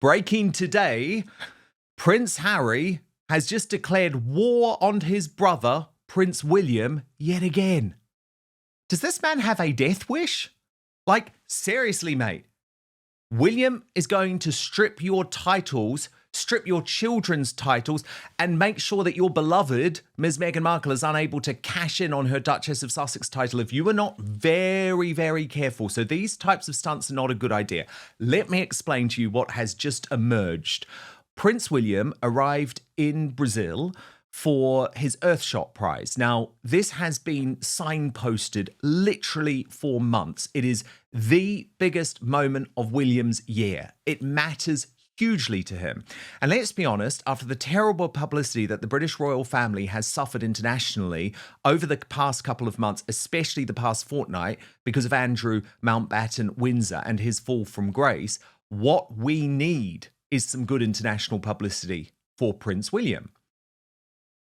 Breaking today, Prince Harry has just declared war on his brother, Prince William, yet again. Does this man have a death wish? Like, seriously, mate. William is going to strip your titles, strip your children's titles, and make sure that your beloved, Ms. Meghan Markle, is unable to cash in on her Duchess of Sussex title if you are not very, very careful. So these types of stunts are not a good idea. Let me explain to you what has just emerged. Prince William arrived in Brazil for his Earthshot Prize. Now, this has been signposted literally for months. It is the biggest moment of William's year. It matters hugely to him. And let's be honest, after the terrible publicity that the British royal family has suffered internationally over the past couple of months, especially the past fortnight, because of Andrew Mountbatten Windsor and his fall from grace, what we need is some good international publicity for Prince William.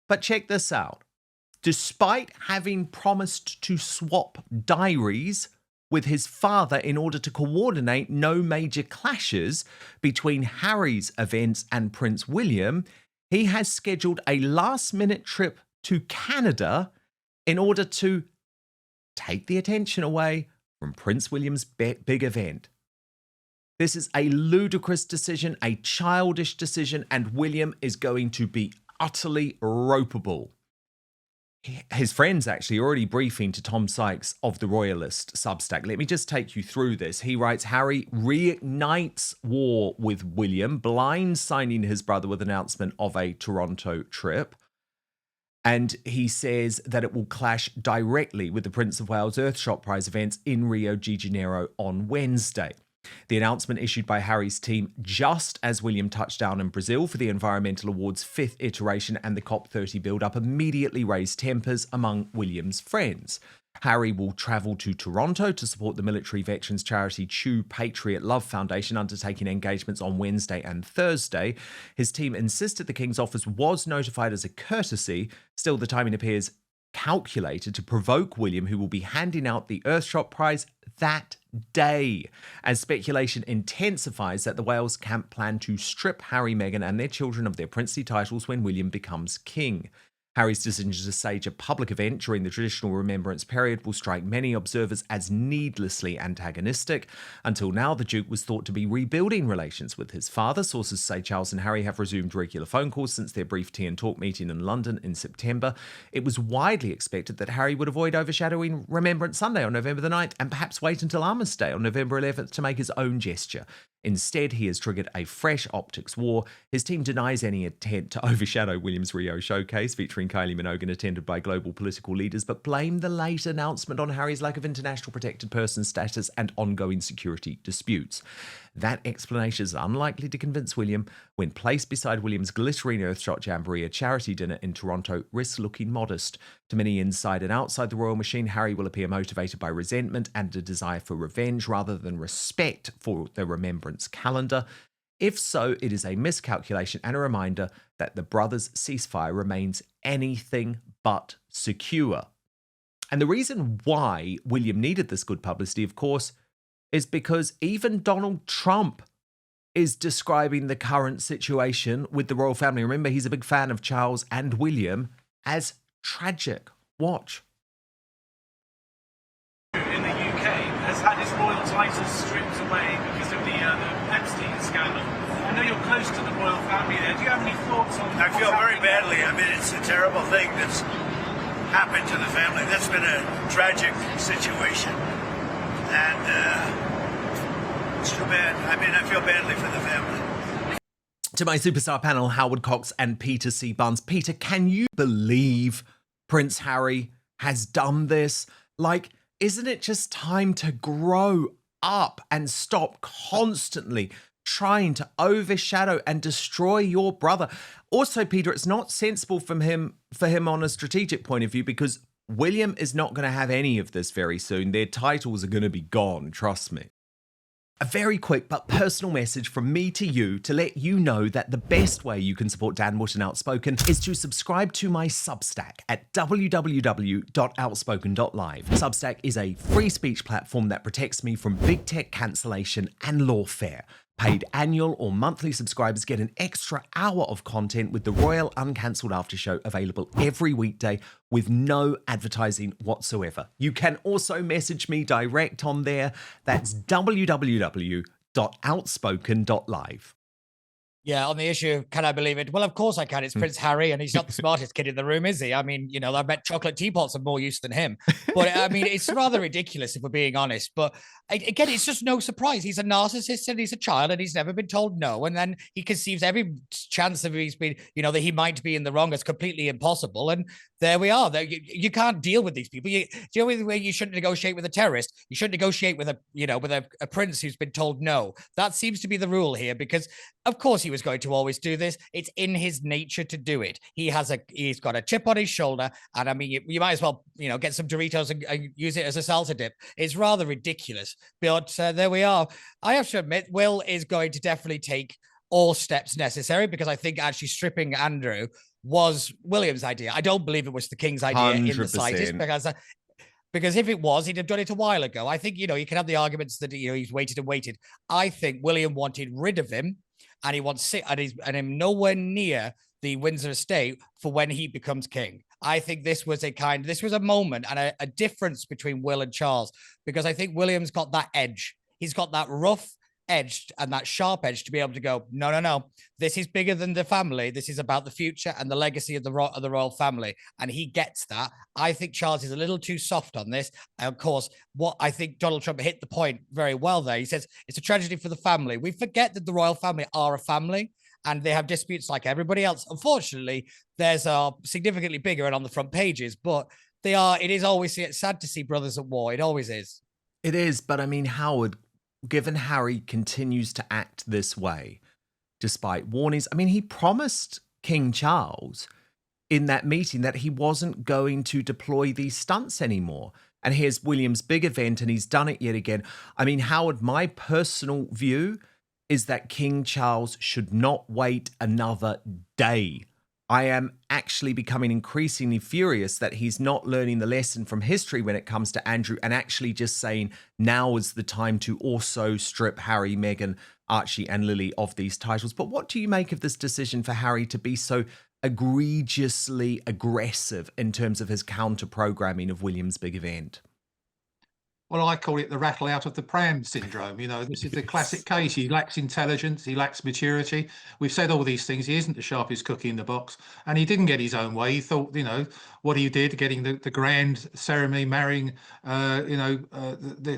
But check this out. Despite having promised to swap diaries with his father in order to coordinate no major clashes between Harry's events and Prince William, he has scheduled a last-minute trip to Canada in order to take the attention away from Prince William's big event. This is a ludicrous decision, a childish decision, and William is going to be utterly ropeable. His friends actually already briefing to Tom Sykes of the Royalist Substack. Let me just take you through this. He writes, Harry reignites war with William, blindsiding his brother with announcement of a Toronto trip. And he says that it will clash directly with the Prince of Wales Earthshot Prize events in Rio de Janeiro on Wednesday. The announcement issued by Harry's team just as William touched down in Brazil for the Environmental Awards' 5th iteration and the COP30 build-up immediately raised tempers among William's friends. Harry will travel to Toronto to support the military veterans charity True Patriot Love Foundation, undertaking engagements on Wednesday and Thursday. His team insisted the King's office was notified as a courtesy. Still, the timing appears calculated to provoke William, who will be handing out the Earthshot Prize that day, as speculation intensifies that the Wales camp plan to strip Harry, Meghan and their children of their princely titles when William becomes king. Harry's decision to stage a public event during the traditional remembrance period will strike many observers as needlessly antagonistic. Until now, the Duke was thought to be rebuilding relations with his father. Sources say Charles and Harry have resumed regular phone calls since their brief tea and talk meeting in London in September. It was widely expected that Harry would avoid overshadowing Remembrance Sunday on November the 9th and perhaps wait until Armistice Day on November 11th to make his own gesture. Instead, he has triggered a fresh optics war. His team denies any intent to overshadow William's Rio showcase, featuring Kylie Minogue and attended by global political leaders, but blame the late announcement on Harry's lack of international protected person status and ongoing security disputes. That explanation is unlikely to convince William. When placed beside William's glittering Earthshot Jamboree, a charity dinner in Toronto risks looking modest. To many inside and outside the royal machine, Harry will appear motivated by resentment and a desire for revenge rather than respect for the remembrance calendar. If so, it is a miscalculation and a reminder that the brothers' ceasefire remains anything but secure. And the reason why William needed this good publicity, of course, is because even Donald Trump is describing the current situation with the royal family. Remember, he's a big fan of Charles and William as tragic. Watch. In the UK has had his royal titles stripped away because of the Epstein scandal. I know you're close to the royal family there. Do you have any thoughts on I feel very badly. I mean, it's a terrible thing that's happened to the family. That's been a tragic situation. And it's too bad. I mean, I feel badly for the family. To my superstar panel, Howard Cox and Peter C. Barnes. Peter, can you believe Prince Harry has done this? Like, isn't it just time to grow up and stop constantly trying to overshadow and destroy your brother? Also, Peter, it's not sensible for him on a strategic point of view, because William is not going to have any of this very soon. Their titles are going to be gone, trust me. A very quick but personal message from me to you to let you know that the best way you can support Dan Wootton Outspoken is to subscribe to my Substack at www.outspoken.live. Substack is a free speech platform that protects me from big tech cancellation and lawfare. Paid annual or monthly subscribers get an extra hour of content with the Royal Uncancelled After Show available every weekday with no advertising whatsoever. You can also message me direct on there. That's www.outspoken.live. Yeah, on the issue, can I believe it? Well, of course I can. It's Prince Harry, and he's not the smartest kid in the room, is he? I mean, I bet chocolate teapots are more use than him. But I mean, it's rather ridiculous if we're being honest. But again, it's just no surprise. He's a narcissist and he's a child and he's never been told no. And then he conceives every chance that he's been, that he might be in the wrong as completely impossible. And there we are. You can't deal with these people. You shouldn't negotiate with a terrorist. You shouldn't negotiate with a prince who's been told no. That seems to be the rule here, because of course he was going to always do this. It's in his nature to do it. He's got a chip on his shoulder, and I mean, you might as well get some Doritos and use it as a salsa dip. It's rather ridiculous, but there we are. I have to admit, Will is going to definitely take all steps necessary, because I think actually stripping Andrew was William's idea. I don't believe it was the king's idea 100%. In the slightest, because if it was, he'd have done it a while ago. I think, you can have the arguments that, he's waited and waited. I think William wanted rid of him, and he wants and him nowhere near the Windsor estate for when he becomes king. I think this was a moment and a difference between Will and Charles, because I think William's got that edge. He's got that rough edge and that sharp edge to be able to go, no, this is bigger than the family. This is about the future and the legacy of the royal family. And he gets that. I think Charles is a little too soft on this. And of course, what I think Donald Trump hit the point very well there. He says, it's a tragedy for the family. We forget that the royal family are a family, and they have disputes like everybody else. Unfortunately, theirs are significantly bigger and on the front pages, but it is always sad to see brothers at war. It always is. It is, but I mean, Howard, given Harry continues to act this way, despite warnings, I mean, he promised King Charles in that meeting that he wasn't going to deploy these stunts anymore. And here's William's big event, and he's done it yet again. I mean, Howard, my personal view is that King Charles should not wait another day. I am actually becoming increasingly furious that he's not learning the lesson from history when it comes to Andrew, and actually just saying now is the time to also strip Harry, Meghan, Archie and Lily of these titles. But what do you make of this decision for Harry to be so egregiously aggressive in terms of his counter-programming of William's big event? Well, I call it the rattle out of the pram syndrome. This is the classic case. He lacks intelligence. He lacks maturity. We've said all these things. He isn't the sharpest cookie in the box, and he didn't get his own way. He thought, what he did, getting the grand ceremony, marrying,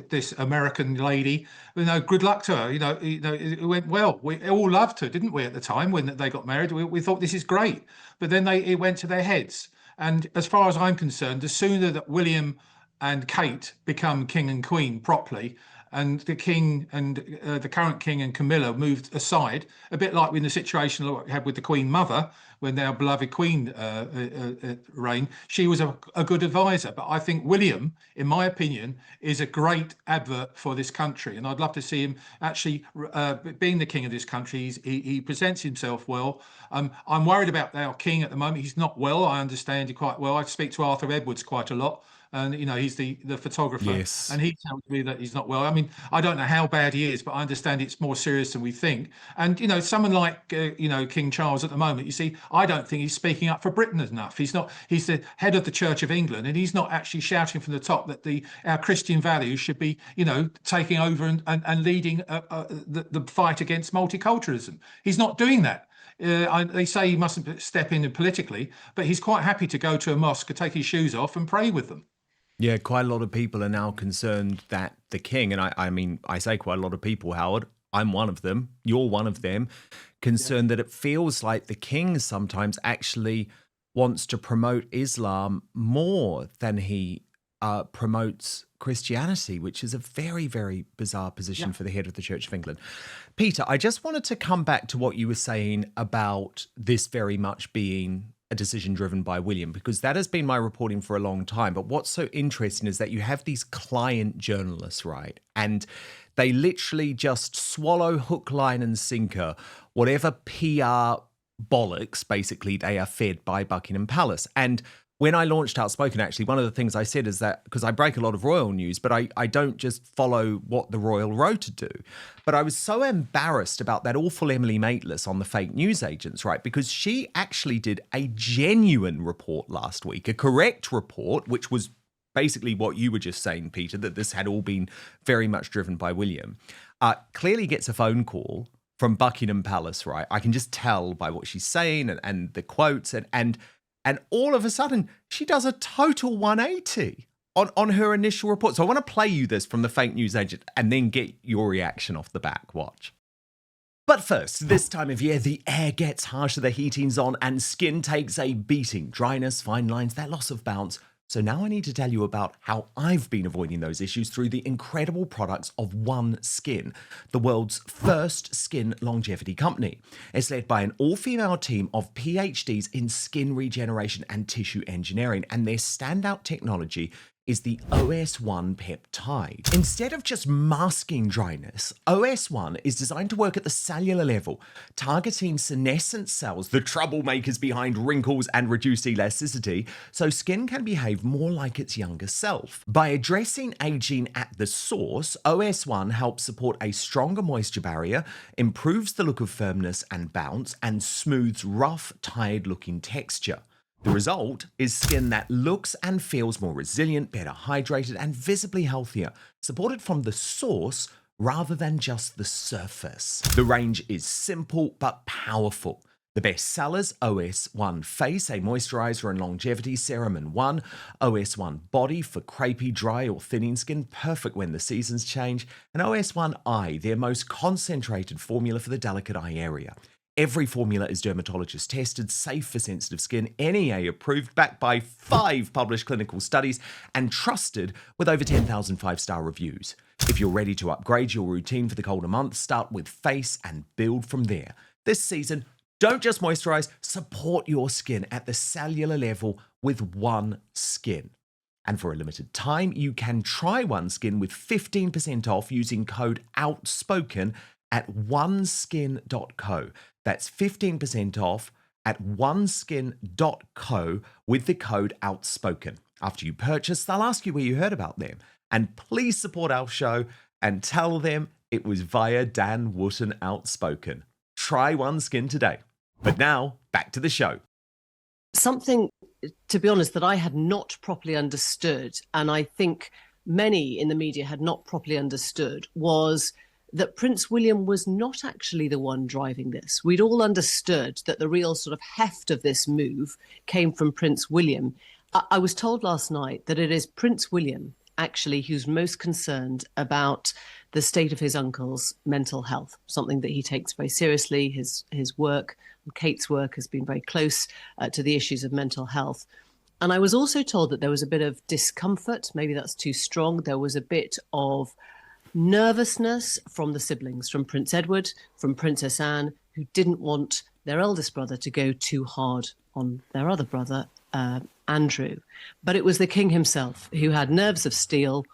this American lady. Good luck to her. It went well. We all loved her, didn't we, at the time when they got married? We thought this is great, but then it went to their heads. And as far as I'm concerned, the sooner that William and Kate become king and queen properly, and the king and the current king and Camilla moved aside, a bit like in the situation we had with the Queen Mother when our beloved Queen reigned. She was a good advisor, but I think William, in my opinion, is a great advert for this country, and I'd love to see him actually being the king of this country. He presents himself well. I'm worried about our king at the moment. He's not well. I understand it quite well. I speak to Arthur Edwards quite a lot. And he's the photographer. Yes. And he tells me that he's not well. I mean, I don't know how bad he is, but I understand it's more serious than we think. And someone like King Charles at the moment, you see, I don't think he's speaking up for Britain enough. He's not. He's the head of the Church of England, and he's not actually shouting from the top that our Christian values should be taking over and leading the fight against multiculturalism. He's not doing that. They say he mustn't step in politically, but he's quite happy to go to a mosque and take his shoes off and pray with them. Yeah, quite a lot of people are now concerned that the king, and I say quite a lot of people, Howard, I'm one of them, you're one of them, concerned that it feels like the king sometimes actually wants to promote Islam more than he promotes Christianity, which is a very, very bizarre position for the head of the Church of England. Peter, I just wanted to come back to what you were saying about this very much being a decision driven by William, because that has been my reporting for a long time. But what's so interesting is that you have these client journalists, right? And they literally just swallow hook, line and sinker whatever PR bollocks, basically, they are fed by Buckingham Palace. And when I launched Outspoken, actually, one of the things I said is that, because I break a lot of royal news, but I don't just follow what the royal rota do. But I was so embarrassed about that awful Emily Maitlis on the fake news agents, right? Because she actually did a genuine report last week, a correct report, which was basically what you were just saying, Peter, that this had all been very much driven by William. Clearly gets a phone call from Buckingham Palace, right? I can just tell by what she's saying and the quotes and all of a sudden, she does a total 180 on her initial report. So I want to play you this from the fake news agent and then get your reaction off the back. Watch. But first, this time of year, the air gets harsher, the heating's on, and skin takes a beating. Dryness, fine lines, that loss of bounce. So now I need to tell you about how I've been avoiding those issues through the incredible products of OneSkin, the world's first skin longevity company. It's led by an all-female team of PhDs in skin regeneration and tissue engineering, and their standout technology is the OS1 peptide. Instead of just masking dryness, OS1 is designed to work at the cellular level, targeting senescent cells, the troublemakers behind wrinkles and reduced elasticity, so skin can behave more like its younger self. By addressing aging at the source, OS1 helps support a stronger moisture barrier, improves the look of firmness and bounce, and smooths rough, tired-looking texture. The result is skin that looks and feels more resilient, better hydrated, and visibly healthier, supported from the source rather than just the surface. The range is simple but powerful. The best sellers: OS1 Face, a moisturizer and longevity serum in one; OS1 Body for crepey, dry, or thinning skin, perfect when the seasons change; and OS1 Eye, their most concentrated formula for the delicate eye area. Every formula is dermatologist tested, safe for sensitive skin, NEA approved, backed by 5 published clinical studies, and trusted with over 10,000 5-star reviews. If you're ready to upgrade your routine for the colder months, start with Face and build from there. This season, don't just moisturize, support your skin at the cellular level with OneSkin. And for a limited time, you can try OneSkin with 15% off using code OUTSPOKEN at oneskin.co. That's 15% off at oneskin.co with the code OUTSPOKEN. After you purchase, they'll ask you where you heard about them. And please support our show and tell them it was via Dan Wootton Outspoken. Try OneSkin today. But now, back to the show. Something, to be honest, that I had not properly understood, and I think many in the media had not properly understood, was that Prince William was not actually the one driving this. We'd all understood that the real sort of heft of this move came from Prince William. I was told last night that it is Prince William, actually, who's most concerned about the state of his uncle's mental health, something that he takes very seriously. His work, Kate's work, has been very close to the issues of mental health. And I was also told that there was a bit of discomfort, maybe that's too strong. There was a bit of nervousness from the siblings, from Prince Edward, from Princess Anne, who didn't want their eldest brother to go too hard on their other brother, Andrew. But it was the king himself who had nerves of steel.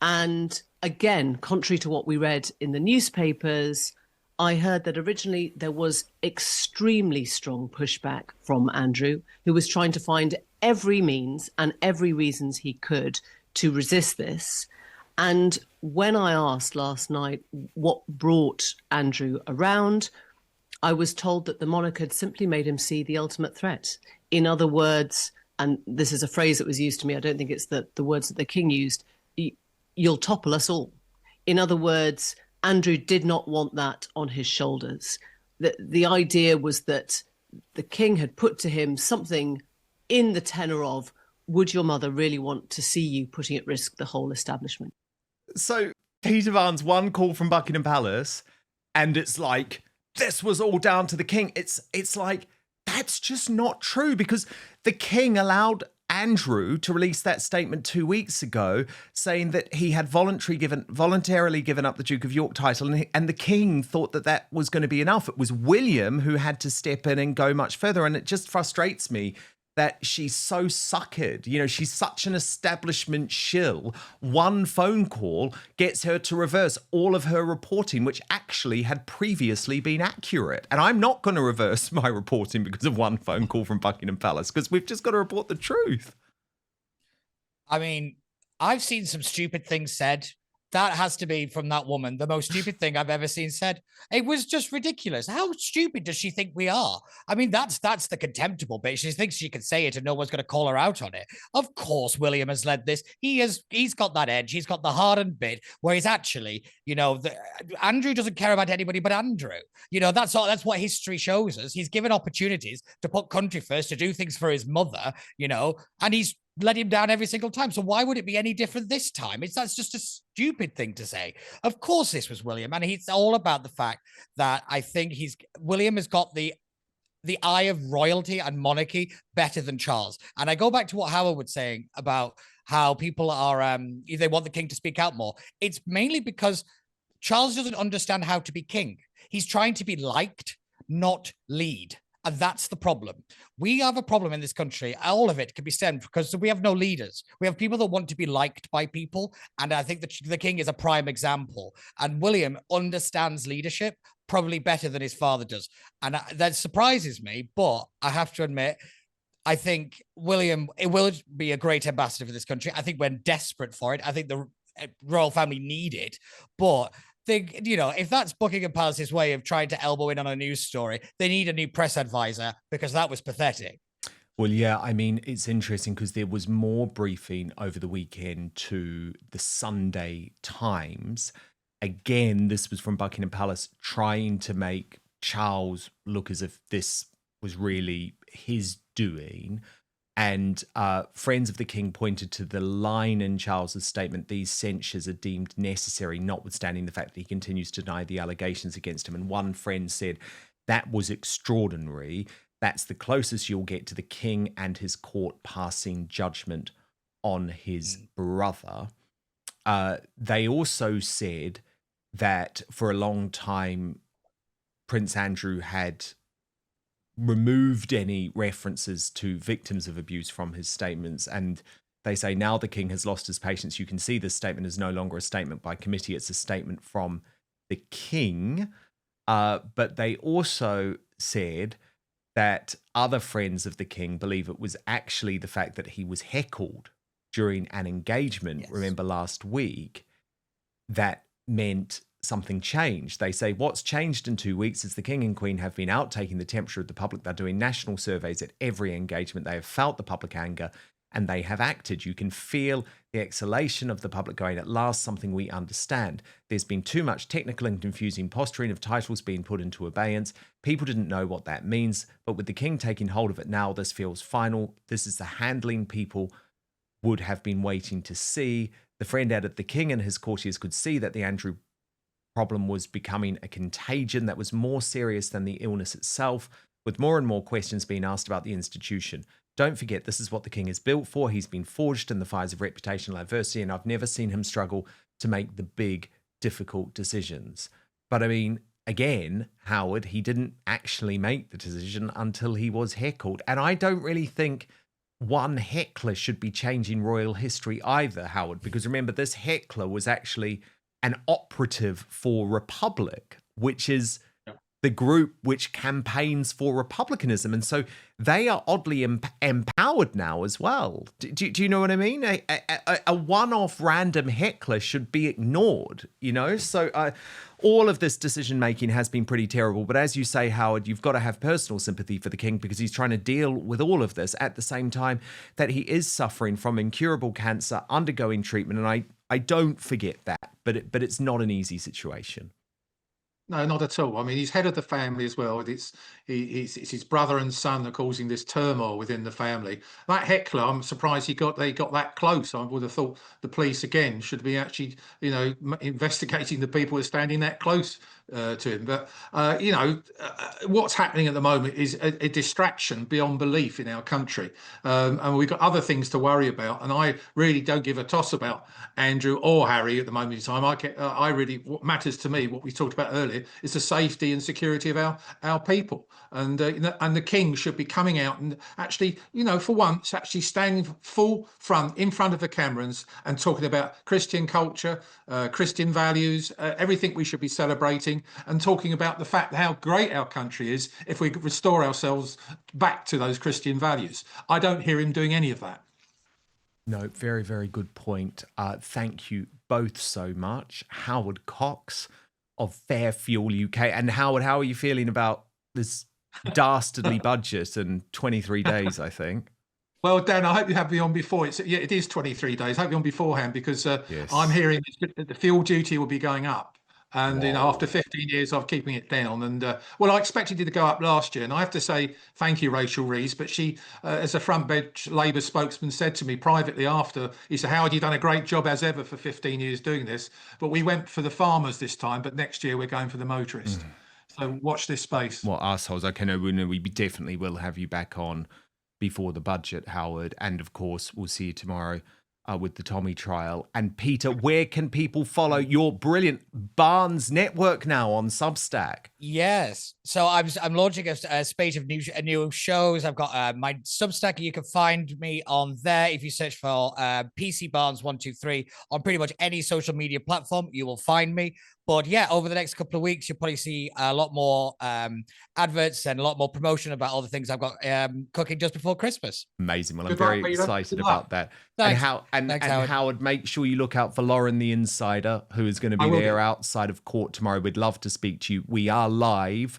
And again, contrary to what we read in the newspapers, I heard that originally there was extremely strong pushback from Andrew, who was trying to find every means and every reasons he could to resist this. And when I asked last night what brought Andrew around, I was told that the monarch had simply made him see the ultimate threat. In other words, and this is a phrase that was used to me, I don't think it's the words that the king used, you'll topple us all. In other words, Andrew did not want that on his shoulders. The idea was that the king had put to him something in the tenor of, would your mother really want to see you putting at risk the whole establishment? So Peter Barnes, one call from Buckingham Palace, and it's like, this was all down to the king. It's like, that's just not true, because the king allowed Andrew to release that statement 2 weeks ago saying that he had voluntarily given up the Duke of York title, and the king thought that was going to be enough. It was William who had to step in and go much further, and it just frustrates me that she's so suckered. You know, she's such an establishment shill. One phone call gets her to reverse all of her reporting, which actually had previously been accurate. And I'm not going to reverse my reporting because of one phone call from Buckingham Palace, because we've just got to report the truth. I mean, I've seen some stupid things said. That has to be from that woman, the most stupid thing I've ever seen said. It was just ridiculous. How stupid does she think we are? I mean, that's the contemptible bit. She thinks she can say it and no one's going to call her out on it. Of course, William has led this. He's got that edge. He's got the hardened bit where he's actually, you know, Andrew doesn't care about anybody but Andrew. You know, that's what history shows us. He's given opportunities to put country first, to do things for his mother, you know, and he's let him down every single time. So why would it be any different this time? That's just a stupid thing to say. Of course, this was William, and it's all about the fact that I think William has got the eye of royalty and monarchy better than Charles. And I go back to what Howard was saying about how people are they want the king to speak out more. It's mainly because Charles doesn't understand how to be king. He's trying to be liked, not lead. And that's the problem. We have a problem in this country. All of it can be stemmed because we have no leaders. We have people that want to be liked by people. And I think that the king is a prime example. And William understands leadership probably better than his father does. And that surprises me. But I have to admit, I think William, it will be a great ambassador for this country. I think we're desperate for it. I think the royal family need it. But you know, if that's Buckingham Palace's way of trying to elbow in on a news story, they need a new press advisor, because that was pathetic. Well, yeah, I mean, it's interesting because there was more briefing over the weekend to the Sunday Times. Again, this was from Buckingham Palace, trying to make Charles look as if this was really his doing. And friends of the king pointed to the line in Charles's statement, "These censures are deemed necessary, notwithstanding the fact that he continues to deny the allegations against him." And one friend said, "That was extraordinary. That's the closest you'll get to the king and his court passing judgment on his brother." They also said that for a long time, Prince Andrew had removed any references to victims of abuse from his statements. And they say now the king has lost his patience. You can see this statement is no longer a statement by committee. It's a statement from the king. But they also said that other friends of the king believe it was actually the fact that he was heckled during an engagement, yes, remember last week, that meant something changed. They say what's changed in 2 weeks is the king and queen have been out taking the temperature of the public. They're doing national surveys at every engagement. They have felt the public anger and they have acted. You can feel the exhalation of the public going, at last something we understand. There's been too much technical and confusing posturing of titles being put into abeyance. People didn't know what that means, but with the king taking hold of it now, this feels final. This is the handling people would have been waiting to see. The friend added the king and his courtiers could see that the Andrew problem was becoming a contagion that was more serious than the illness itself, with more and more questions being asked about the institution. Don't forget, this is what the king is built for. He's been forged in the fires of reputational adversity, and I've never seen him struggle to make the big, difficult decisions. But I mean, again, Howard, he didn't actually make the decision until he was heckled. And I don't really think one heckler should be changing royal history either, Howard, because remember, this heckler was actually an operative for Republic, which is the group which campaigns for republicanism. And so they are oddly empowered now as well. Do you know what I mean? A one-off random heckler should be ignored, you know? So all of this decision-making has been pretty terrible. But as you say, Howard, you've got to have personal sympathy for the king because he's trying to deal with all of this at the same time that he is suffering from incurable cancer, undergoing treatment. And I don't forget that, but it's not an easy situation. No, not at all. I mean, he's head of the family as well. It's his brother and son that are causing this turmoil within the family. That heckler, I'm surprised they got that close. I would have thought the police again should be actually, you know, investigating the people who are standing that close to him. But what's happening at the moment is a distraction beyond belief in our country, and we've got other things to worry about. And I really don't give a toss about Andrew or Harry at the moment in time. What matters to me, what we talked about earlier, is the safety and security of our people. And the King should be coming out and actually, for once, actually standing full front in front of the cameras and talking about Christian culture, Christian values, everything we should be celebrating, and talking about the fact how great our country is if we restore ourselves back to those Christian values. I don't hear him doing any of that. No, very, very good point. Thank you both so much. Howard Cox of Fair Fuel UK. And Howard, how are you feeling about this dastardly budget and 23 days, I think? Well, Dan, I hope you have me on before. It is 23 days. I hope you're on beforehand, because Yes. I'm hearing that the fuel duty will be going up. And after 15 years of keeping it down, and I expected it to go up last year, and I have to say thank you, Rachel Rees. But she, as a front bench Labour spokesman, said to me privately after, he said, "Howard, you've done a great job as ever for 15 years doing this, but we went for the farmers this time, but next year we're going for the motorist." So watch this space. What assholes? Okay, no, we definitely will have you back on before the budget, Howard, and of course we'll see you tomorrow with the Tommy trial. And Peter, where can people follow your brilliant Barnes network now on Substack? Yes. So I'm launching a spate of new shows. I've got my Substack. You can find me on there if you search for PC Barnes 123 on pretty much any social media platform. You will find me. But yeah, over the next couple of weeks, you'll probably see a lot more adverts and a lot more promotion about all the things I've got cooking just before Christmas. Amazing. Well, I'm very excited about that. Thanks. And Howard. Howard, make sure you look out for Lauren the Insider, who is going to be there outside of court tomorrow. We'd love to speak to you. We are live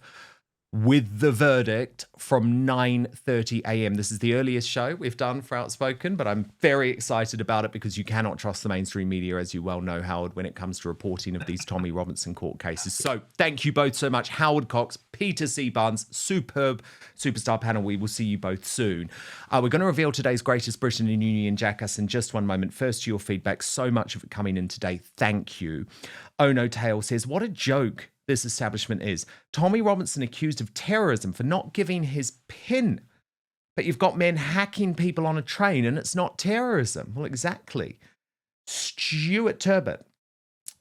with the verdict from 9:30 a.m. This is the earliest show we've done for Outspoken, but I'm very excited about it because you cannot trust the mainstream media, as you well know, Howard, when it comes to reporting of these Tommy Robinson court cases. So thank you both so much. Howard Cox, Peter C. Barnes, superb superstar panel. We will see you both soon. We're going to reveal today's greatest Britain and Union Jackass in just one moment. First, your feedback. So much of it coming in today. Thank you. Oh No Tail says, what a joke this establishment is. Tommy Robinson accused of terrorism for not giving his PIN. But you've got men hacking people on a train and it's not terrorism. Well, exactly. Stuart Turbot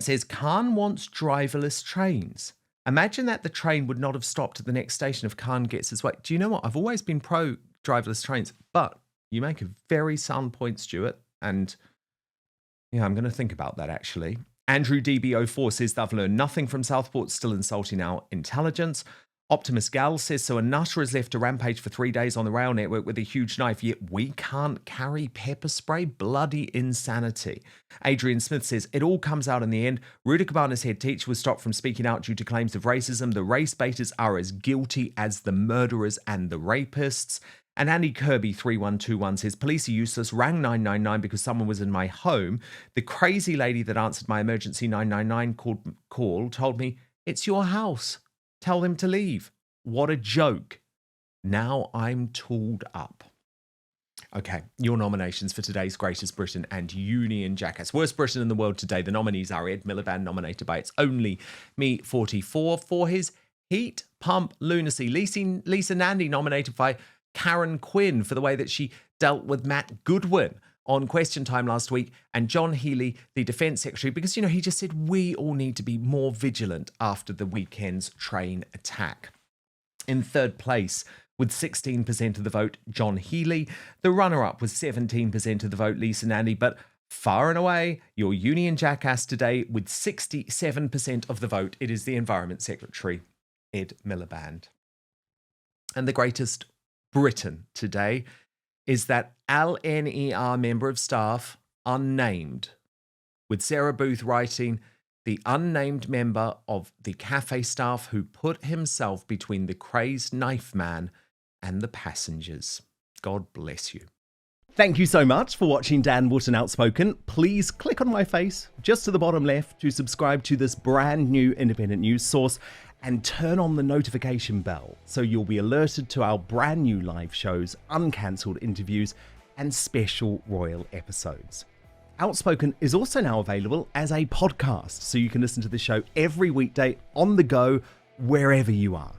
says, Khan wants driverless trains. Imagine that the train would not have stopped at the next station if Khan gets his way. Do you know what? I've always been pro driverless trains, but you make a very sound point, Stuart. And yeah, I'm going to think about that actually. Andrew DB04 says they've learned nothing from Southport, still insulting our intelligence. Optimus Gal says, so a nutter has left to rampage for 3 days on the rail network with a huge knife, yet we can't carry pepper spray? Bloody insanity. Adrian Smith says, it all comes out in the end. Rudy Cabana's head teacher was stopped from speaking out due to claims of racism. The race baiters are as guilty as the murderers and the rapists. And Andy Kirby 3121 says, police are useless, rang 999 because someone was in my home. The crazy lady that answered my emergency 999 call told me, it's your house. Tell them to leave. What a joke. Now I'm tooled up. Okay, your nominations for today's Greatest Britain and Union Jackass. Worst Britain in the world today. The nominees are Ed Miliband, nominated by It's Only Me 44 for his heat pump lunacy. Lisa Nandy, nominated by Karen Quinn for the way that she dealt with Matt Goodwin on Question Time last week, and John Healey, the Defence Secretary, because, you know, he just said we all need to be more vigilant after the weekend's train attack. In third place, with 16% of the vote, John Healey. The runner-up was 17% of the vote, Lisa Nandy, but far and away, your Union Jackass today with 67% of the vote, it is the Environment Secretary, Ed Miliband. And the greatest Britain today is that LNER member of staff, unnamed, with Sarah Booth writing, the unnamed member of the cafe staff who put himself between the crazed knife man and the passengers. God bless you. Thank you so much for watching Dan Wootton Outspoken. Please click on my face just to the bottom left to subscribe to this brand new independent news source and turn on the notification bell so you'll be alerted to our brand new live shows, uncancelled interviews, and special royal episodes. Outspoken is also now available as a podcast, so you can listen to the show every weekday on the go, wherever you are.